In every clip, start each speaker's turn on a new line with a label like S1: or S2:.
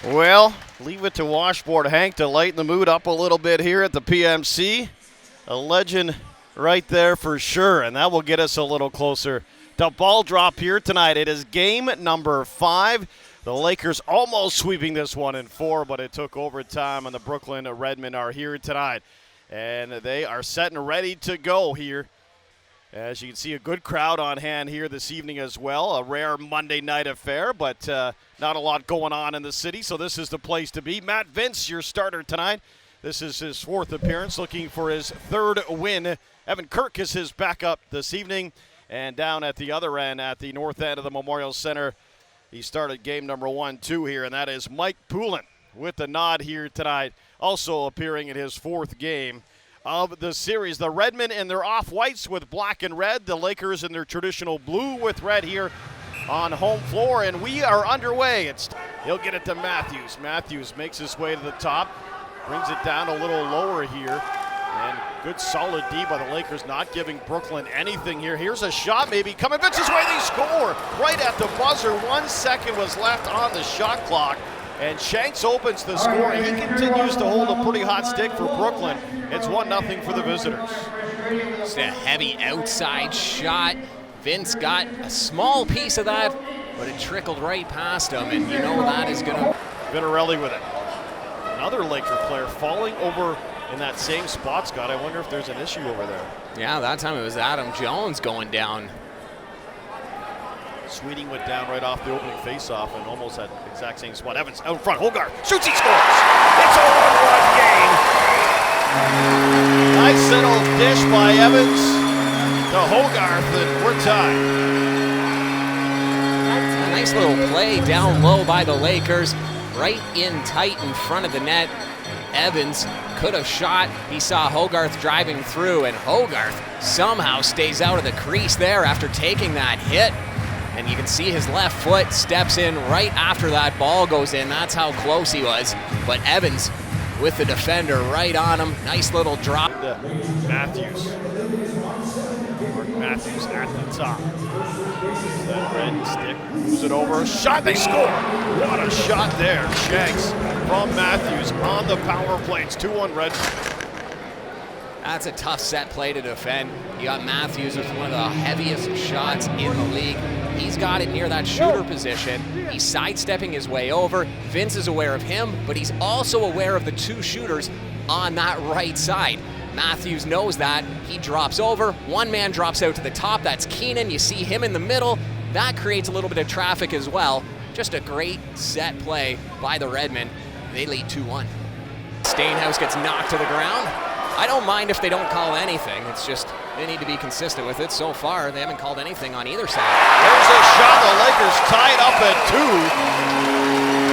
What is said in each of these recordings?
S1: Well, leave it to Washboard Hank to lighten the mood up a little bit here at the PMC. A legend right there for sure, and that will get us a little closer to ball drop here tonight. It is game number 5. The Lakers almost sweeping this one in 4, but it took overtime, and the Brooklyn Redmen are here tonight. And they are set and ready to go here. As you can see, a good crowd on hand here this evening as well. A rare Monday night affair, but not a lot going on in the city, so this is the place to be. Matt Vince, your starter tonight. This is his 4th appearance, looking for his 3rd win. Evan Kirk is his backup this evening. And down at the other end, at the north end of the Memorial Center, he started game number 1-2 here, and that is Mike Poulin with the nod here tonight, also appearing in his 4th game of the series. The Redmen in their off-whites with black and red. The Lakers in their traditional blue with red here on home floor, and we are underway. He'll get it to Matthews. Matthews makes his way to the top, brings it down a little lower here, and good solid D by the Lakers, not giving Brooklyn anything here. Here's a shot maybe coming Vince's way. They score right at the buzzer. 1 second was left on the shot clock, and Shanks opens the score. He continues to hold a pretty hot stick for Brooklyn. It's 1-0 for the visitors.
S2: It's a heavy outside shot. Vince got a small piece of that, but it trickled right past him, and you know that is going to...
S1: Vittorelli with it. Another Laker player falling over in that same spot, Scott. I wonder if there's an issue over there.
S2: Yeah, that time it was Adam Jones going down.
S1: Sweeting went down right off the opening faceoff and almost that exact same spot. Evans out in front. Hogarth shoots, he scores. It's a 1-1 game. Nice little dish by Evans to Hogarth, and we're tied.
S2: A nice little play down low by the Lakers, right in tight in front of the net. Evans could have shot. He saw Hogarth driving through, and Hogarth somehow stays out of the crease there after taking that hit. And you can see his left foot steps in right after that ball goes in. That's how close he was. But Evans with the defender right on him. Nice little drop.
S1: Matthews. Matthews at the top. That red stick moves it over. Shot, they score. What a shot there. Shanks from Matthews on the power play. It's 2-1 Red.
S2: That's a tough set play to defend. You got Matthews with one of the heaviest shots in the league. He's got it near that shooter position. He's sidestepping his way over. Vince is aware of him, but he's also aware of the 2 shooters on that right side. Matthews knows that. He drops over. One man drops out to the top. That's Keenan. You see him in the middle. That creates a little bit of traffic as well. Just a great set play by the Redmen. They lead 2-1. Stainhouse gets knocked to the ground. I don't mind if they don't call anything. It's just they need to be consistent with it. So far, they haven't called anything on either side.
S1: There's a shot. The Lakers tied up at 2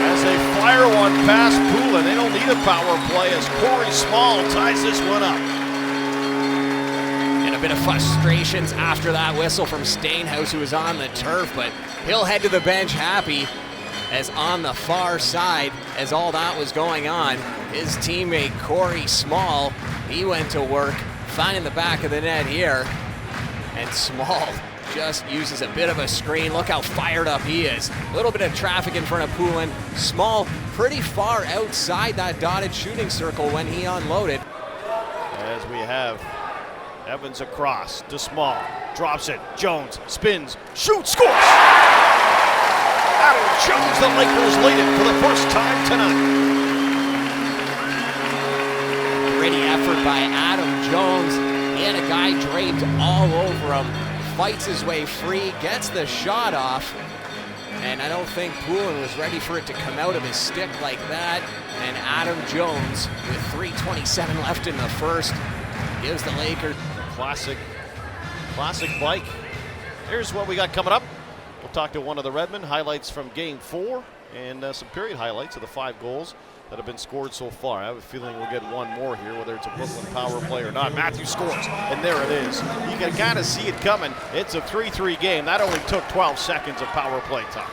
S1: as they fire one past Poulin. They don't need a power play as Corey Small ties this one up.
S2: And a bit of frustrations after that whistle from Stainhouse, who was on the turf, but he'll head to the bench happy, as on the far side, as all that was going on, his teammate Corey Small, he went to work finding the back of the net here, and Small just uses a bit of a screen. Look how fired up he is. A little bit of traffic in front of Poulin. Small pretty far outside that dotted shooting circle when he unloaded.
S1: As we have Evans across to Small, drops it, Jones spins, shoots, scores! Adam Jones, the Lakers lead it for the first time tonight.
S2: Gritty effort by Adam Jones. He had a guy draped all over him, fights his way free, gets the shot off, and I don't think Poulin was ready for it to come out of his stick like that. And Adam Jones, with 3:27 left in the first, gives the Lakers
S1: classic bike. Here's what we got coming up. We'll talk to one of the Redmen, highlights from Game 4, and some period highlights of the 5 goals that have been scored so far. I have a feeling we'll get one more here, whether it's a Brooklyn power play or not. Matthews scores, and there it is. You can kind of see it coming. It's a 3-3 game. That only took 12 seconds of power play time.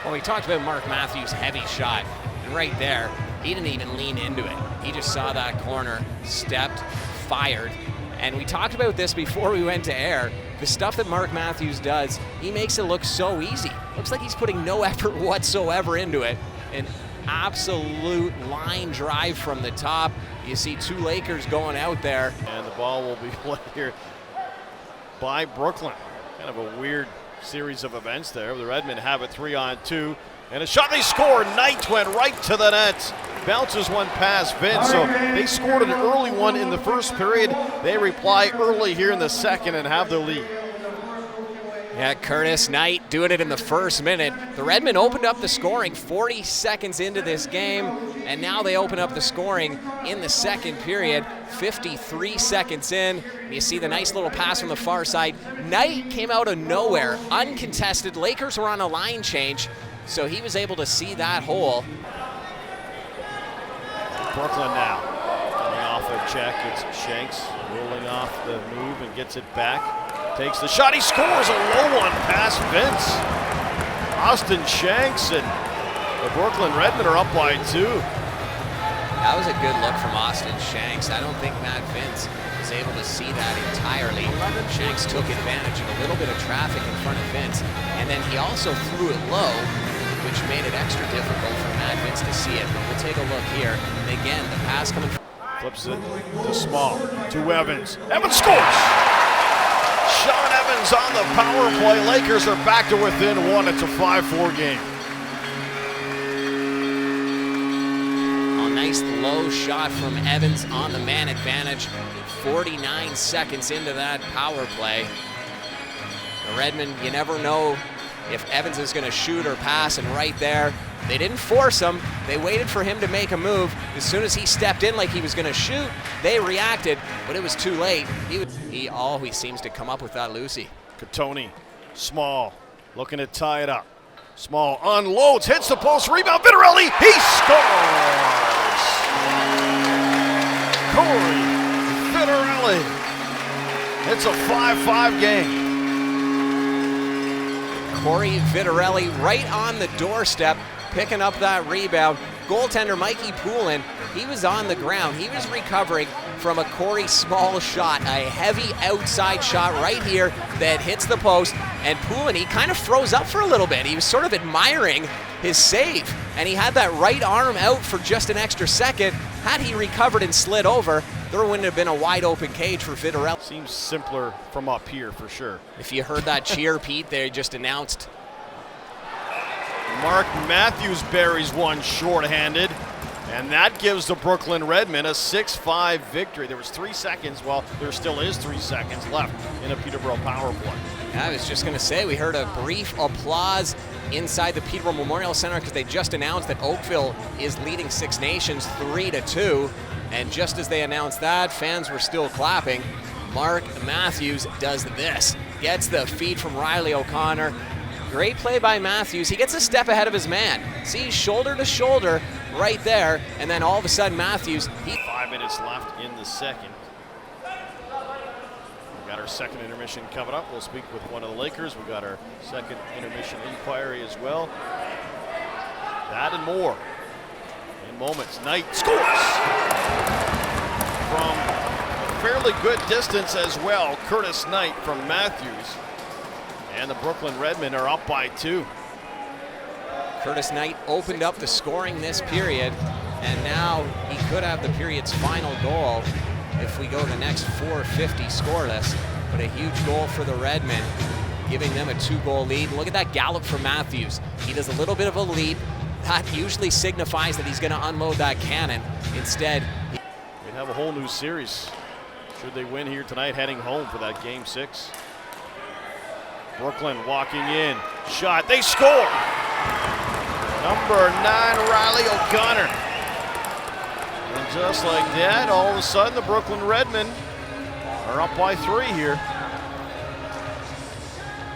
S2: Well, we talked about Mark Matthews' heavy shot, and right there, he didn't even lean into it. He just saw that corner, stepped, fired, and we talked about this before we went to air. The stuff that Mark Matthews does, he makes it look so easy. Looks like he's putting no effort whatsoever into it. an absolute line drive from the top. You see two Lakers going out there.
S1: And the ball will be played here by Brooklyn. Kind of a weird series of events there. The Redmen have it 3-on-2. And a shot, they score. Knight went right to the net. Bounces one past Vince. So they scored an early one in the first period. They reply early here in the second and have the lead.
S2: Yeah, Curtis Knight doing it in the first minute. The Redmen opened up the scoring 40 seconds into this game, and now they open up the scoring in the second period, 53 seconds in. You see the nice little pass from the far side. Knight came out of nowhere, uncontested. Lakers were on a line change, so he was able to see that hole.
S1: Brooklyn now coming off a check. It's Shanks rolling off the move and gets it back. Takes the shot, he scores a low one past Vince. Austin Shanks and the Brooklyn Redmen are up by 2.
S2: That was a good look from Austin Shanks. I don't think Matt Vince was able to see that entirely. Shanks took advantage of a little bit of traffic in front of Vince, and then he also threw it low, which made it extra difficult for Matt Vince to see it. But we'll take a look here. And again, the pass coming.
S1: Flips it to Small, to Evans. Evans scores! Sean Evans on the power play. Lakers are back to within 1. It's a 5-4 game.
S2: A nice low shot from Evans on the man advantage. 49 seconds into that power play. The Redmen, you never know if Evans is going to shoot or pass, and right there, they didn't force him. They waited for him to make a move. As soon as he stepped in like he was going to shoot, they reacted, but it was too late. He always seems to come up with that Lucy.
S1: Katoni, Small, looking to tie it up. Small unloads, hits the post, rebound, Vitarelli, he scores! Corey Vitarelli. It's a 5-5 game.
S2: Corey Vitarelli right on the doorstep, picking up that rebound. Goaltender Mikey Poulin, he was on the ground. He was recovering from a Corey Small shot, a heavy outside shot right here that hits the post. And Poulin, he kind of froze up for a little bit. He was sort of admiring his save, and he had that right arm out for just an extra second. Had he recovered and slid over, there wouldn't have been a wide open cage for Vitarelli.
S1: Seems simpler from up here for sure.
S2: If you heard that cheer, Pete, they just announced.
S1: Mark Matthews buries one shorthanded, and that gives the Brooklyn Redmen a 6-5 victory. There was 3 seconds, well, there still is 3 seconds left in a Peterborough power play.
S2: I was just going to say, we heard a brief applause inside the Peterborough Memorial Center because they just announced that Oakville is leading Six Nations 3-2. And just as they announced that, fans were still clapping. Mark Matthews does this. Gets the feed from Riley O'Connor. Great play by Matthews. He gets a step ahead of his man. See, shoulder to shoulder right there. And then all of a sudden, Matthews.
S1: 5 minutes left in the second. We've got our second intermission coming up. We'll speak with one of the Lakers. We've got our second intermission inquiry as well. That and more in moments. Knight scores from a fairly good distance as well. Curtis Knight from Matthews. And the Brooklyn Redmen are up by 2.
S2: Curtis Knight opened up the scoring this period, and now he could have the period's final goal if we go the next 4:50 scoreless. But a huge goal for the Redmen, giving them a 2-goal lead. And look at that gallop for Matthews. He does a little bit of a leap. That usually signifies that he's going to unload that cannon. Instead,
S1: we'd have a whole new series should they win here tonight, heading home for that Game 6. Brooklyn walking in, shot, they score! Number 9, Riley O'Connor. And just like that, all of a sudden the Brooklyn Redmen are up by 3 here.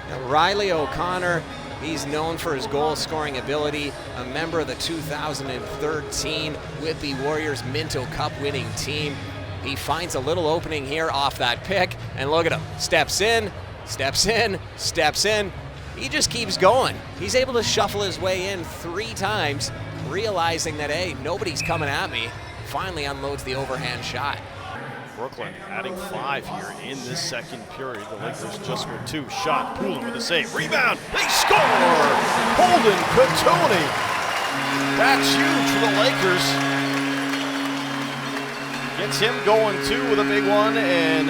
S2: Now, Riley O'Connor, he's known for his goal-scoring ability, a member of the 2013 Whitby Warriors Minto Cup winning team. He finds a little opening here off that pick, and look at him, steps in, steps in, steps in. He just keeps going. He's able to shuffle his way in 3 times, realizing that, hey, nobody's coming at me. Finally unloads the overhand shot.
S1: Brooklyn adding 5 here in this second period. The Lakers just with 2. Shot, Poulin with a save. Rebound, they score! Holden Katoni That's huge for the Lakers. Gets him going too with a big one, and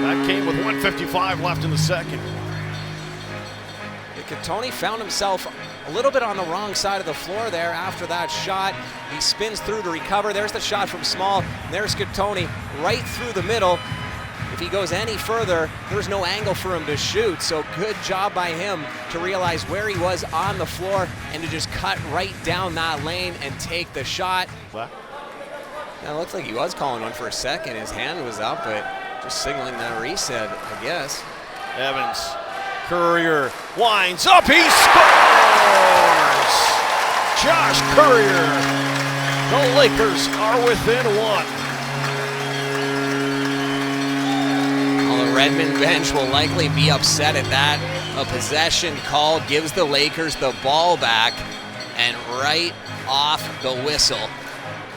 S1: that came with 1:55 left in the second.
S2: Tony found himself a little bit on the wrong side of the floor there after that shot. He spins through to recover. There's the shot from Small. There's Tony right through the middle. If he goes any further, there's no angle for him to shoot. So good job by him to realize where he was on the floor and to just cut right down that lane and take the shot.
S1: What?
S2: Now, it looks like he was calling one for a second. His hand was up, but just signaling that reset, I guess.
S1: Evans. Courier winds up, he scores! Josh Courier. The Lakers are within one.
S2: Well, the Redmen bench will likely be upset at that. A possession call gives the Lakers the ball back, and right off the whistle,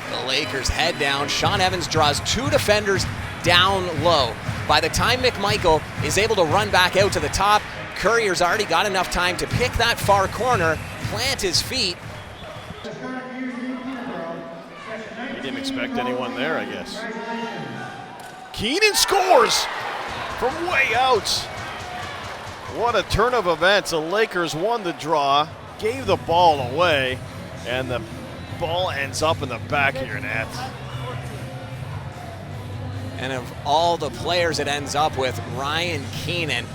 S2: the Lakers head down. Sean Evans draws two defenders down low. By the time McMichael is able to run back out to the top, Courier's already got enough time to pick that far corner, plant his feet.
S1: He didn't expect anyone there, I guess. Keenan scores from way out. What a turn of events. The Lakers won the draw, gave the ball away, and the ball ends up in the back of your net.
S2: And of all the players it ends up with, Ryan Keenan,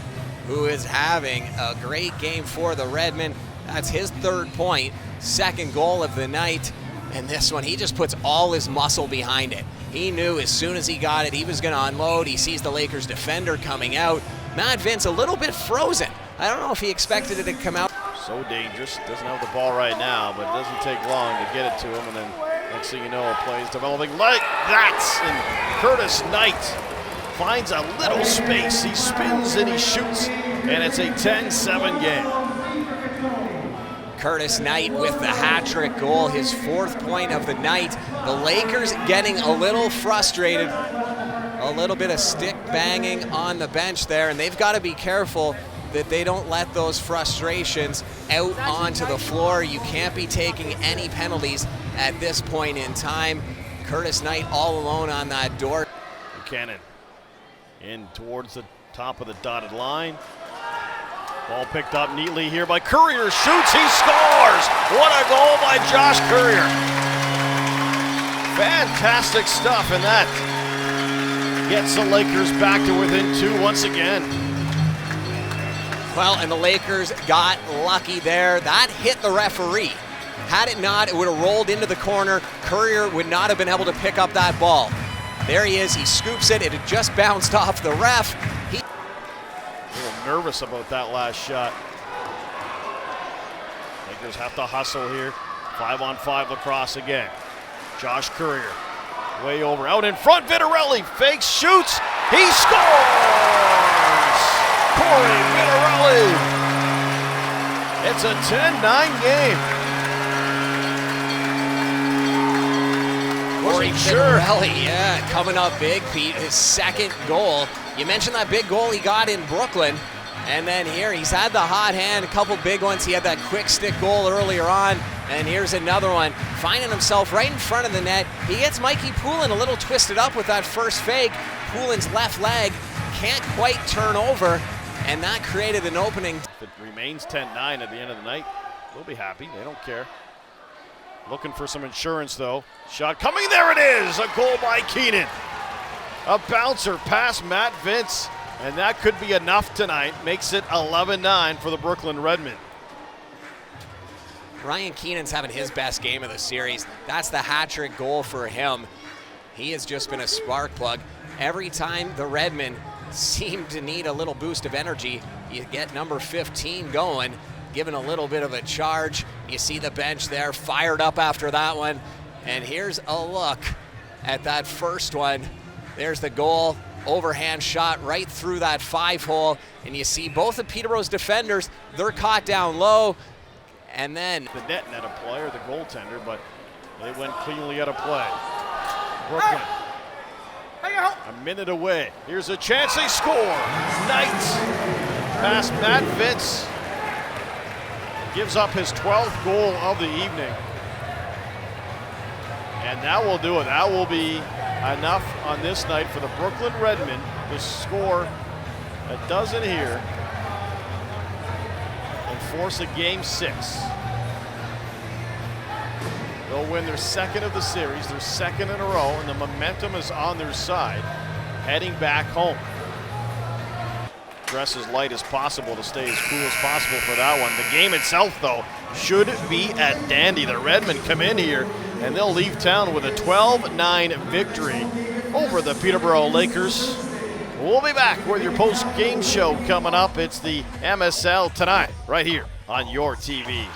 S2: who is having a great game for the Redmen. That's his third point, second goal of the night. And this one, he just puts all his muscle behind it. He knew as soon as he got it, he was going to unload. He sees the Lakers defender coming out. Matt Vince a little bit frozen. I don't know if he expected it to come out.
S1: So dangerous. Doesn't have the ball right now, but it doesn't take long to get it to him. And then next thing you know, a play is developing like that. And Curtis Knight finds a little space. He spins and he shoots, and it's a 10-7 game.
S2: Curtis Knight with the hat-trick goal, his fourth point of the night. The Lakers getting a little frustrated. A little bit of stick banging on the bench there, and they've got to be careful that they don't let those frustrations out onto the floor. You can't be taking any penalties at this point in time. Curtis Knight all alone on that door.
S1: Buchanan in towards the top of the dotted line. Ball picked up neatly here by Courier. Shoots, he scores! What a goal by Josh Courier. Fantastic stuff, and that gets the Lakers back to within two once again.
S2: Well, and the Lakers got lucky there. That hit the referee. Had it not, it would have rolled into the corner. Courier would not have been able to pick up that ball. There he is, he scoops it. It had just bounced off the ref.
S1: A little nervous about that last shot. Lakers have to hustle here. 5-on-5 lacrosse again. Josh Courier, way over, out in front, Vitarelli, fakes, shoots, he scores! Corey Vitarelli. It's a 10-9 game.
S2: Corey Vitarelli, yeah, coming up big, Pete, his second goal. You mentioned that big goal he got in Brooklyn, and then here he's had the hot hand, a couple big ones. He had that quick stick goal earlier on, and here's another one, finding himself right in front of the net. He gets Mikey Poulin a little twisted up with that first fake. Poulin's left leg can't quite turn over, and that created an opening.
S1: If it remains 10-9 at the end of the night, we'll be happy. They don't care. Looking for some insurance, though. Shot coming, there it is! A goal by Keenan. A bouncer past Matt Vince, and that could be enough tonight. Makes it 11-9 for the Brooklyn Redmen.
S2: Ryan Keenan's having his best game of the series. That's the hat-trick goal for him. He has just been a spark plug. Every time the Redmen seem to need a little boost of energy, you get number 15 going, given a little bit of a charge. You see the bench there fired up after that one. And here's a look at that first one. There's the goal, overhand shot right through that 5-hole. And you see both of Peterborough's defenders, they're caught down low. And then
S1: the net a play, or the goaltender, but they went cleanly out of play. Brooklyn, a minute away. Here's a chance, they score. Knight past Matt Vince. gives up his 12th goal of the evening. And that will do it. That will be enough on this night for the Brooklyn Redmen to score a dozen here and force a game 6. They'll win their second of the series, their second in a row, and the momentum is on their side, heading back home. Dress as light as possible to stay as cool as possible for that one. The game itself, though, should be at dandy. The Redmen come in here, and they'll leave town with a 12-9 victory over the Peterborough Lakers. We'll be back with your post-game show coming up. It's the MSL tonight, right here on your TV.